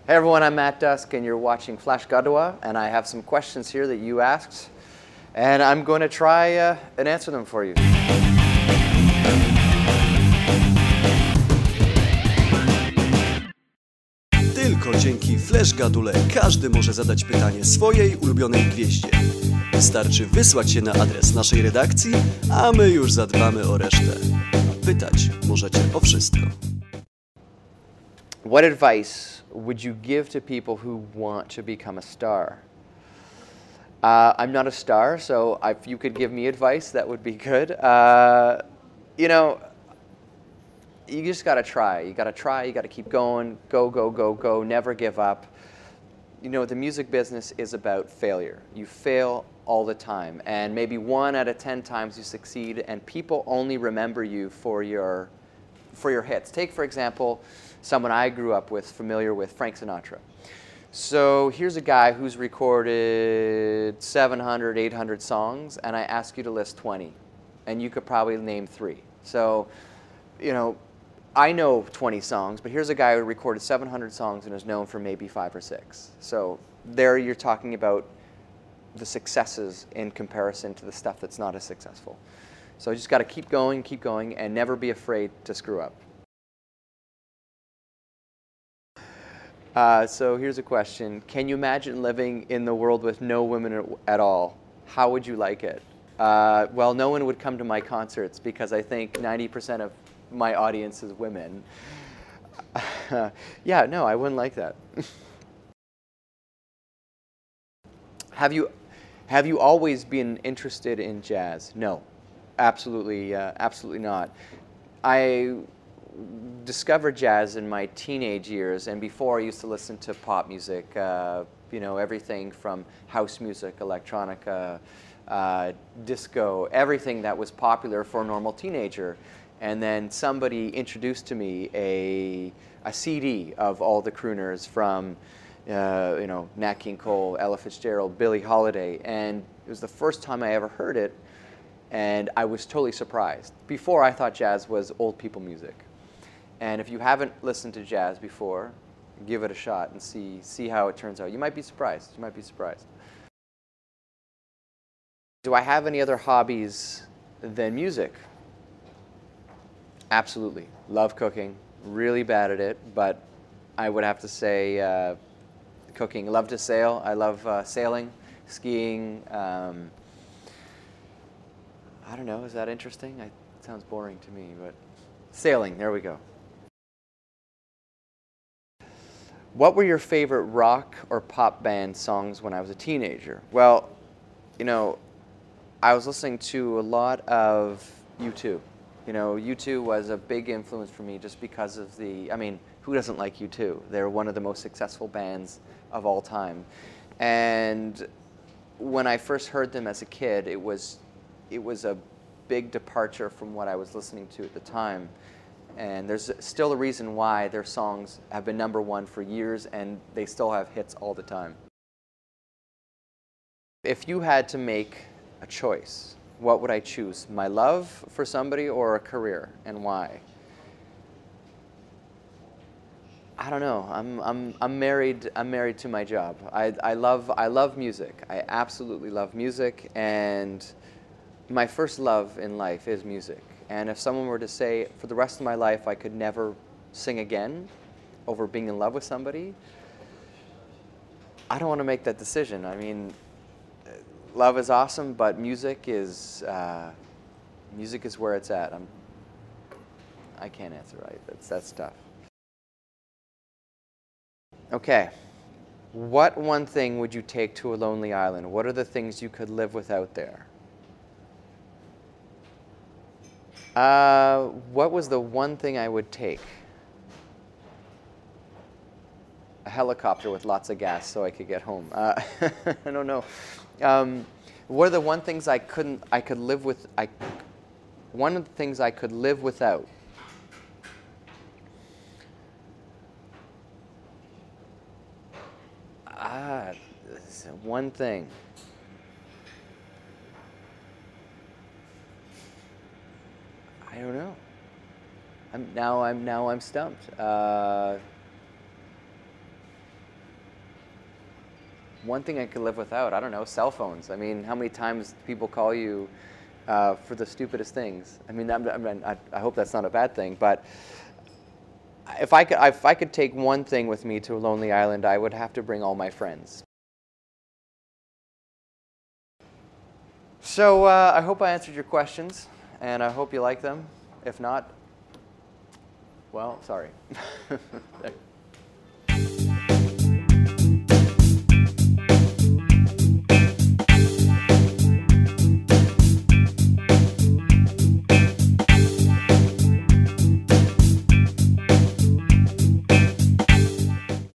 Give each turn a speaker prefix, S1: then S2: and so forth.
S1: Hey everyone, I'm Matt Dusk and you're watching Flashgaduła, and I have some questions here that you asked, and I'm going to try and answer them for you.
S2: Tylko dzięki Flashgadule każdy może zadać pytanie swojej ulubionej gwieździe. Wystarczy wysłać się na adres naszej redakcji, a my już zadbamy o resztę. Pytać możecie o wszystko.
S1: What advice would you give to people who want to become a star? I'm not a star, so if you could give me advice, that would be good. You know, you just got to try. You got to try, you got to keep going, go, go, go, go, never give up. You know, the music business is about failure. You fail all the time, and maybe 1 out of 10 times you succeed, and people only remember you for your hits. Take, for example, someone I grew up with, familiar with, Frank Sinatra. So here's a guy who's recorded 700, 800 songs, and I ask you to list 20, and you could probably name 3. So, you know, I know 20 songs, but here's a guy who recorded 700 songs and is known for maybe 5 or 6. So there you're talking about the successes in comparison to the stuff that's not as successful. So you just got to keep going, and never be afraid to screw up. So here's a question. Can you imagine living in the world with no women at all? How would you like it? Well, no one would come to my concerts because I think 90% of my audience is women. Yeah, no, I wouldn't like that. Have you always been interested in jazz? No, absolutely, absolutely not. I discovered jazz in my teenage years, and before I used to listen to pop music, you know, everything from house music, electronica, disco, everything that was popular for a normal teenager. And then somebody introduced to me a CD of all the crooners from, you know, Nat King Cole, Ella Fitzgerald, Billie Holiday, and it was the first time I ever heard it, and I was totally surprised. Before, I thought jazz was old people music. And if you haven't listened to jazz before, give it a shot and see how it turns out. You might be surprised. You might be surprised. Do I have any other hobbies than music? Absolutely. Love cooking. Really bad at it, but I would have to say cooking. Love to sail. I love sailing, skiing. I don't know. Is that interesting? It sounds boring to me, but sailing. There we go. What were your favorite rock or pop band songs when I was a teenager? Well, you know, I was listening to a lot of U2. You know, U2 was a big influence for me just because of the, I mean, who doesn't like U2? They're one of the most successful bands of all time. And when I first heard them as a kid, it was a big departure from what I was listening to at the time. And there's still a reason why their songs have been #1 for years, and they still have hits all the time. If you had to make a choice, what would I choose? My love for somebody or a career, and why? I don't know. I'm married to my job. I love music. I absolutely love music, and my first love in life is music. And if someone were to say for the rest of my life I could never sing again over being in love with somebody, I don't want to make that decision. I mean, love is awesome, but music is where it's at. I can't answer right. That's tough. Okay. What one thing would you take to a lonely island? What are the things you could live without there? What was the one thing I would take? A helicopter with lots of gas so I could get home. I don't know. What are the one things I could live with? One of the things I could live without. One thing. I don't know. Now I'm stumped. one thing I could live without, I don't know, cell phones. I mean, how many times people call you for the stupidest things? I mean, I hope that's not a bad thing, but if I could take one thing with me to a lonely island, I would have to bring all my friends. So I hope I answered your questions, and I hope you like them. If not, well, sorry.